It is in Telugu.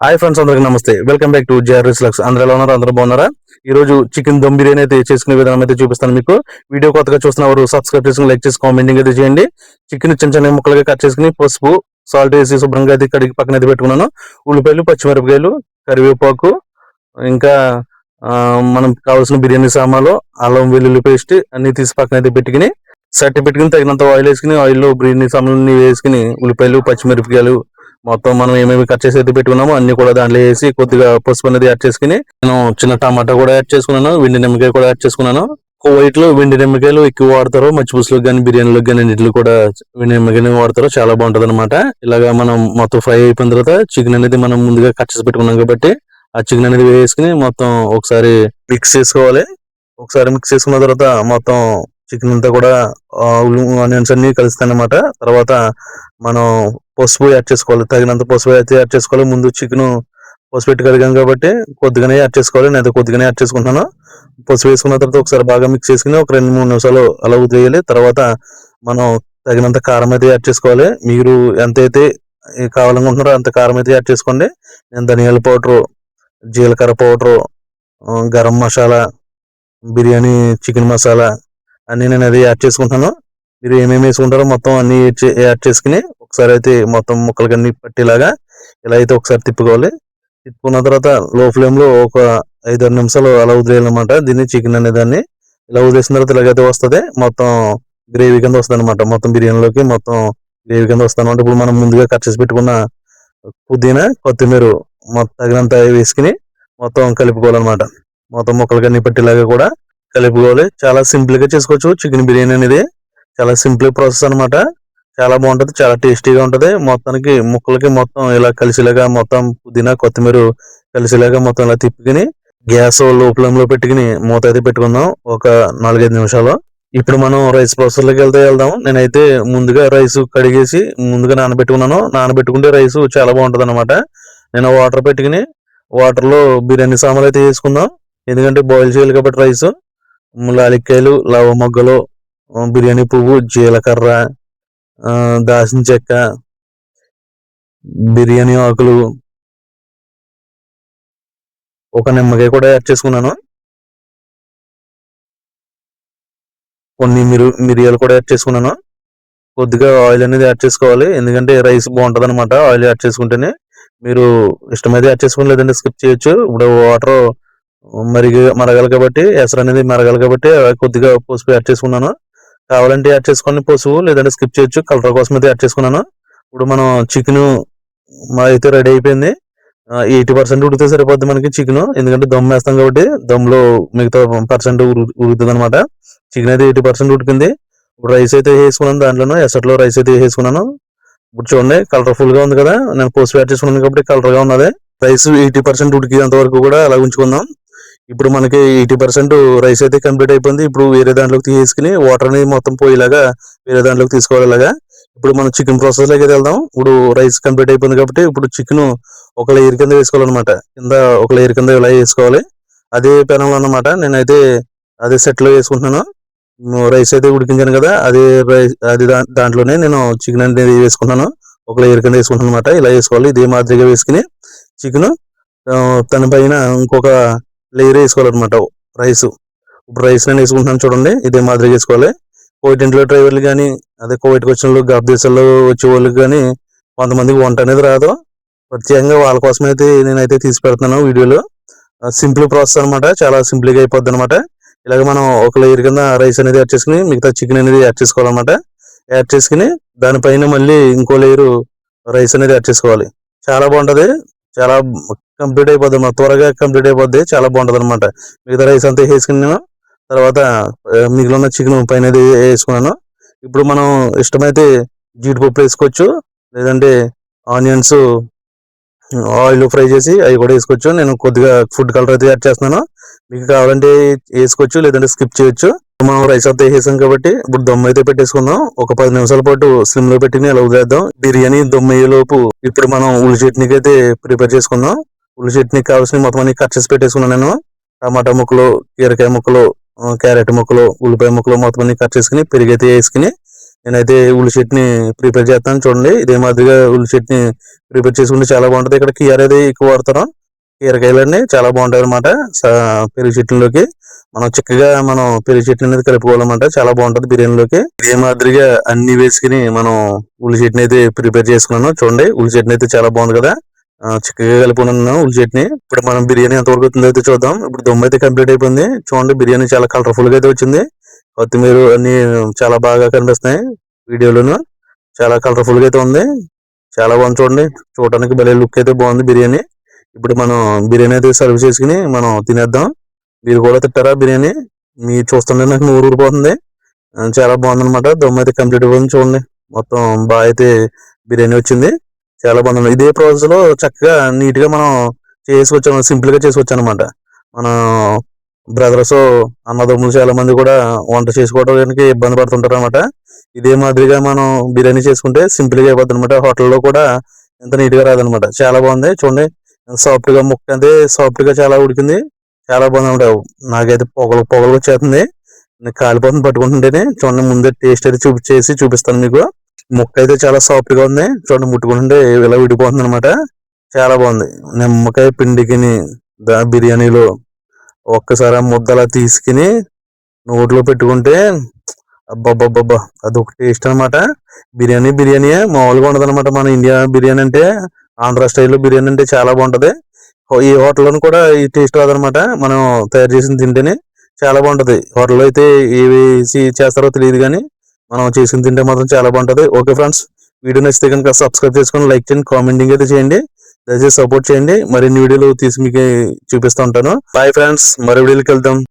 హాయ్ ఫ్రెండ్స్, అందరికి నమస్తే. Welcome back to JRS Lux. అందరూ ఎలా ఉన్నారు? అందరూ బాగున్నారా? ఈ రోజు చికెన్ దమ్ బిర్యానీ అయితే చేసుకునే విధానం అయితే చూపిస్తాను మీకు. వీడియో కొత్తగా చూస్తున్న వారు సబ్స్క్రైబ్ చేసుకుని లైక్ చేసి కామెంటింగ్ అయితే చేయండి. చికెన్ చిన్న చిన్న ముక్కలుగా కట్ చేసుకుని పసుపు సాల్ట్ వేసి శుభ్రంగా అయితే కడిగి పక్కన అయితే పెట్టుకున్నాను. ఉల్లిపాయలు, పచ్చిమిరపకాయలు, కరివేపాకు, ఇంకా మనం కావాల్సిన బిర్యానీ సామాన్లు, అల్లం వెల్లుల్లి పేస్ట్ అన్ని తీసి పక్కన అయితే పెట్టుకుని సట్టి పెట్టుకుని తగినంత ఆయిల్ వేసుకుని ఆయిల్లో బిర్యానీ సామాన్లు వేసుకుని ఉల్లిపాయలు, పచ్చిమిరపకాయలు మొత్తం మనం ఏమేమి కట్ చేసి అయితే పెట్టుకున్నామో అన్ని కూడా దాంట్లో వేసి కొద్దిగా పసుపు అనేది యాడ్ చేసుకుని నేను చిన్న టమాటా కూడా యాడ్ చేసుకున్నాను. వెండి నిమ్మకాయ కూడా యాడ్ చేసుకున్నాను. వైట్ లో వెండి నిమ్మకాయలు ఎక్కువ వాడతారు. మచ్చి పులుసులకు కానీ బిర్యానీలకు కానీ అన్నింటిలో కూడా వెండి నిమ్మకాయలు వాడతారు. చాలా బాగుంటది అనమాట. ఇలాగా మనం మొత్తం ఫ్రై అయిపోయిన తర్వాత చికెన్ అనేది మనం ముందుగా కట్ చేసి పెట్టుకున్నాం కాబట్టి ఆ చికెన్ అనేది వేసుకుని మొత్తం ఒకసారి మిక్స్ చేసుకోవాలి. ఒకసారి మిక్స్ చేసుకున్న తర్వాత మొత్తం చికెన్ అంతా కూడా ఆనియన్స్ అన్ని కలుస్తాయి అనమాట. తర్వాత మనం పసుపు యాడ్ చేసుకోవాలి. తగినంత పసుపు అయితే యాడ్ చేసుకోవాలి. ముందు చికెన్ పసుపు పెట్టి కడిగాం కాబట్టి కొద్దిగానే యాడ్ చేసుకోవాలి. నేను కొద్దిగానే యాడ్ చేసుకుంటున్నాను. పసుపు వేసుకున్న తర్వాత ఒకసారి బాగా మిక్స్ చేసుకుని ఒక 2-3 నిమిషాలు అలా వదిలేయాలి. తర్వాత మనం తగినంత కారం అయితే యాడ్ చేసుకోవాలి. మీరు ఎంతైతే కావాలనుకుంటున్నారో అంత కారం అయితే యాడ్ చేసుకోండి. నేను ధనియాల పౌడరు, జీలకర్ర పౌడరు, గరం మసాలా, బిర్యానీ చికెన్ మసాలా అన్ని నేను అది యాడ్ చేసుకుంటున్నాను. మీరు ఏమేమి వేసుకుంటారో మొత్తం అన్ని యాడ్ చేసుకుని ఒకసారి అయితే మొత్తం ముక్కలకి అన్ని పట్టేలాగా ఇలా అయితే ఒకసారి తిప్పుకోవాలి. తిప్పుకున్న తర్వాత లో ఫ్లేమ్ లో ఒక 5-6 నిమిషాలు అలా వదిలేయాలన్నమాట. దీన్ని చికెన్ అనే దాన్ని ఇలా వదిలేసిన తర్వాత ఇలాగైతే వస్తుంది. మొత్తం గ్రేవీ కింద వస్తుంది అనమాట. మొత్తం బిర్యానీలోకి మొత్తం గ్రేవీ కింద వస్తుంది అనమాట. ఇప్పుడు మనం ముందుగా కట్ చేసి పెట్టుకున్న పుదీనా, కొత్తిమీర మొత్తం తగినంత వేసుకుని మొత్తం కలుపుకోవాలన్నమాట. మొత్తం ముక్కలకి అన్ని పట్టేలాగా కూడా కలుపుకోవాలి. చాలా సింపుల్ గా చేసుకోవచ్చు చికెన్ బిర్యానీ అనేది. చాలా సింపుల్ ప్రాసెస్ అనమాట. చాలా బాగుంటది. చాలా టేస్టీగా ఉంటది. మొత్తానికి ముక్కలకి మొత్తం ఇలా కలిసిలాగా మొత్తం పుదీనా, కొత్తిమీర కలిసిలాగా మొత్తం ఇలా తిప్పుకుని గ్యాస్ లో ఫ్లేమ్ లో పెట్టుకుని మూత అయితే పెట్టుకుందాం ఒక 4-5 నిమిషాలు. ఇప్పుడు మనం రైస్ ప్రాసెస్ లోకి వెళ్దాం. నేనైతే ముందుగా రైస్ కడిగేసి ముందుగా నానబెట్టుకున్నాను. నానబెట్టుకుంటే రైస్ చాలా బాగుంటది అనమాట. నేను వాటర్ పెట్టుకుని వాటర్ లో బిర్యానీ సామాన్లు అయితే వేసుకుందాం. ఎందుకంటే బాయిల్ చేయాలి కాబట్టి రైస్. లాలిక్కాయలు, లవ మొగ్గలు, బిర్యానీ పువ్వు, జీలకర్ర, దాల్చిన చెక్క, బిర్యానీ ఆకులు, ఒక నిమ్మకాయ కూడా యాడ్ చేసుకున్నాను. కొన్ని మిరియాలు కూడా యాడ్ చేసుకున్నాను. కొద్దిగా ఆయిల్ అనేది యాడ్ చేసుకోవాలి. ఎందుకంటే రైస్ బాగుంటది అనమాట ఆయిల్ యాడ్ చేసుకుంటేనే. మీరు ఇష్టమైతే యాడ్ చేసుకోండి, లేదంటే స్కిప్ చేయొచ్చు. ఇప్పుడు వాటర్ మరగాలి కాబట్టి ఎసరు అనేది మరగాలి కాబట్టి కొద్దిగా పసుపు యాడ్ చేసుకున్నాను. కావాలంటే యాడ్ చేసుకోండి పసుపు, లేదంటే స్కిప్ చేయొచ్చు. కలర్ కోసం అయితే యాడ్ చేసుకున్నాను. ఇప్పుడు మనం చికెన్ అయితే రెడీ అయిపోయింది. 80% ఉడికితే సరిపోద్ది మనకి చికెన్. ఎందుకంటే దమ్ వేస్తాం కాబట్టి దమ్లో మిగతా పర్సెంట్ ఉడుకుతుంది అనమాట. చికెన్ అయితే 80% ఉడికింది. ఇప్పుడు రైస్ అయితే వేసుకున్నాను. దాంట్లోనూ ఎసట్లో రైస్ అయితే వేసుకున్నాను. ఇప్పుడు చూడండి కలర్ఫుల్ గా ఉంది కదా. నేను పసుపు యాడ్ చేసుకున్నాను కాబట్టి కలర్ గా ఉన్నది. రైస్ 80% ఉడికేంత వరకు కూడా అలా ఉంచుకుందాం. ఇప్పుడు మనకి 80% రైస్ అయితే కంప్లీట్ అయిపోయింది. ఇప్పుడు వేరే దాంట్లోకి తీసుకుని వాటర్ అనేది మొత్తం పోయేలాగా వేరే దాంట్లోకి తీసుకోవాలి ఇలాగా. ఇప్పుడు మనం చికెన్ ప్రాసెస్ లోకి వెళ్దాం. ఇప్పుడు రైస్ కంప్లీట్ అయిపోయింది కాబట్టి ఇప్పుడు చికెన్ ఒక లేయర్ కింద వేసుకోవాలన్నమాట. కింద ఒక లేయర్ కింద ఇలా వేసుకోవాలి. అదే పెనంలో అన్నమాట. నేనైతే అదే సెట్ లో వేసుకుంటున్నాను. రైస్ అయితే ఉడికించాను కదా, అదే రైస్ అది దాంట్లోనే నేను చికెన్ అనేది వేసుకుంటున్నాను. ఒక లేయర్ కింద వేసుకుంటాను అనమాట. ఇలా వేసుకోవాలి. ఇదే మాదిరిగా వేసుకుని చికెన్ తన పైన ఇంకొక లేయర్ వేసుకోవాలన్నమాట రైస్. ఇప్పుడు రైస్ నేను వేసుకుంటున్నాను చూడండి. ఇదే మాదిరిగా వేసుకోవాలి. కోవిడ్ ఇంట్లో డ్రైవర్లు కానీ, అదే కోవిడ్కి వచ్చిన వాళ్ళు, గర్భ దేశాల్లో వచ్చే వాళ్ళకి కానీ కొంతమందికి వంట అనేది రాదు. ప్రత్యేకంగా వాళ్ళ కోసం అయితే నేనైతే తీసి పెడుతున్నాను వీడియోలో. సింపుల్ ప్రాసెస్ అనమాట. చాలా సింపుల్ గా అయిపోద్ది అనమాట. ఇలాగ మనం ఒక లేయర్ కింద రైస్ అనేది యాడ్ చేసుకుని మిగతా చికెన్ అనేది యాడ్ చేసుకోవాలన్నమాట. యాడ్ చేసుకుని దానిపైన మళ్ళీ ఇంకో లేయర్ రైస్ అనేది యాడ్ చేసుకోవాలి. చాలా బాగుంటది. చాలా కంప్లీట్ అయిపోద్ది, త్వరగా కంప్లీట్ అయిపోద్ది. చాలా బాగుంటది అనమాట. మిగతా రైస్ అంతా వేసుకున్నాను. తర్వాత మిగిలిన చికెన్ పైన వేసుకున్నాను. ఇప్పుడు మనం ఇష్టమైతే జీడిపప్పు వేసుకోవచ్చు, లేదంటే ఆనియన్స్ ఆయిల్ ఫ్రై చేసి అవి కూడా వేసుకోవచ్చు. నేను కొద్దిగా ఫుడ్ కలర్ అయితే యాడ్ చేస్తున్నాను. మీకు కావాలంటే వేసుకోవచ్చు, లేదంటే స్కిప్ చేయొచ్చు. మనం రైస్ అంతా వేసాం కాబట్టి ఇప్పుడు దమ్ అయితే పెట్టేసుకుందాం. ఒక 10 నిమిషాల పాటు స్లిమ్ లో పెట్టి అలా వదిలేద్దాం. బిర్యానీ దమ్ అయ్యే లోపు ఇప్పుడు మనం ఉల్లి చట్నీకి అయితే ప్రిపేర్ చేసుకుందాం. ఉల్లి చట్నీకి కావాల్సిన మొత్తం అన్ని కట్ చేసి పెట్టేసుకున్నాను నేను. టమాటా ముక్కలు, కీరకాయ ముక్కలు, క్యారెట్ ముక్కలు, ఉల్లిపాయ ముక్కలు మొత్తం అన్ని కట్ చేసుకుని పెరిగైతే వేసుకుని నేనైతే ఉల్లి చట్నీ ప్రిపేర్ చేస్తాను చూడండి. ఇదే మాదిరిగా ఉల్లి చట్నీ ప్రిపేర్ చేసుకుంటే చాలా బాగుంటుంది. ఇక్కడ కీర అనేది ఎక్కువ వాడతాను. కీరకాయలన్నీ చాలా బాగుంటాయి అనమాట. పెరుగు చట్నీలోకి మనం చక్కగా పెరుగు చట్నీ అనేది కలుపుకోవాలన్నమాట. చాలా బాగుంటది బిర్యానీలోకి. ఇదే మాదిరిగా అన్ని వేసుకుని మనం ఉల్లి చట్నీ అయితే ప్రిపేర్ చేసుకున్నాను చూడండి. ఉల్లి చట్నీ అయితే చాలా బాగుంది కదా. చక్కగా కలుపుకున్నాను ఉల్లి చట్నీ. ఇప్పుడు మనం బిర్యానీ ఎంత వరకు అవుతుందో అయితే చూద్దాం. ఇప్పుడు దమ్ అయితే కంప్లీట్ అయిపోయింది చూడండి. బిర్యానీ చాలా కలర్ఫుల్ గా అయితే వచ్చింది. కొత్తిమీర అన్ని చాలా బాగా కనిపిస్తున్నాయి వీడియోలోను. చాలా కలర్ఫుల్ గా అయితే ఉంది. చాలా బాగుంది చూడండి. చూడటానికి భలే లుక్ అయితే బాగుంది బిర్యానీ. ఇప్పుడు మనం బిర్యానీ అయితే సర్వ్ చేసుకుని మనం తినేద్దాం. మీరు కూడా తింటారా బిర్యానీ? మీరు చూస్తుంటే నాకు నూరు ఊరిపోతుంది. చాలా బాగుందన్నమాట. దమ్ అయితే కంప్లీట్ అయిపోయింది చూడండి. మొత్తం బాగా అయితే బిర్యానీ వచ్చింది. చాలా బాగుంది. ఇదే ప్రాసెస్ లో చక్కగా నీట్ గా మనం చేసుకొచ్చాము. సింపుల్ గా చేసుకోవచ్చు అనమాట. మన బ్రదర్స్ అన్నదమ్ములు చాలా మంది కూడా వంట చేసుకోవడానికి ఇబ్బంది పడుతుంటారు అనమాట. ఇదే మాదిరిగా మనం బిర్యానీ చేసుకుంటే సింపుల్ గా అయిపోద్ది అనమాట. హోటల్లో కూడా ఎంత నీట్ గా రాదనమాట. చాలా బాగుంది చూడండి. సాఫ్ట్ గా ముక్క అంటే సాఫ్ట్ గా చాలా ఉడికింది. చాలా బాగుంది అనమాట. నాకైతే పొగలు పొగలు వచ్చేస్తుంది. నేను కాలిపోతుంది పట్టుకుంటుంటేనే. చూడండి ముందే టేస్ట్ అయితే చూపిస్తాను మీకు. ముక్క అయితే చాలా సాఫ్ట్ గా ఉంది. చూడండి ముట్టుకుంటుంటే ఇలా విడిపోతుంది అనమాట. చాలా బాగుంది. నిమ్మకాయ పిండికిని బిర్యానీలో ఒక్కసారి ఆ ముద్దలా తీసుకుని నోట్లో పెట్టుకుంటే అబ్బబ్బబ్బబ్బా అదొక టేస్ట్ అనమాట. బిర్యానీయే మామూలుగా ఉండదు అనమాట. మన ఇండియా బిర్యానీ అంటే ఆంధ్ర స్టైల్లో బిర్యానీ అంటే చాలా బాగుంటది. ఈ హోటల్లోని కూడా ఈ టేస్ట్ రాదనమాట. మనం తయారు చేసిన తింటేనే చాలా బాగుంటది. హోటల్లో అయితే ఏవి చేస్తారో తెలియదు కానీ మనం చేసిన తింటే మాత్రం చాలా బాగుంటది. ఓకే ఫ్రెండ్స్, వీడియో నచ్చితే కనుక సబ్స్క్రైబ్ చేసుకొని లైక్ చేయండి, కామెంటింగ్ అయితే చేయండి. దయచేసి సపోర్ట్ చేయండి. మరిన్ని వీడియోలు తీసి మీకు చూపిస్తూ ఉంటాను. బాయ్ ఫ్రెండ్స్, మరో వీడియోకి వెళ్దాం.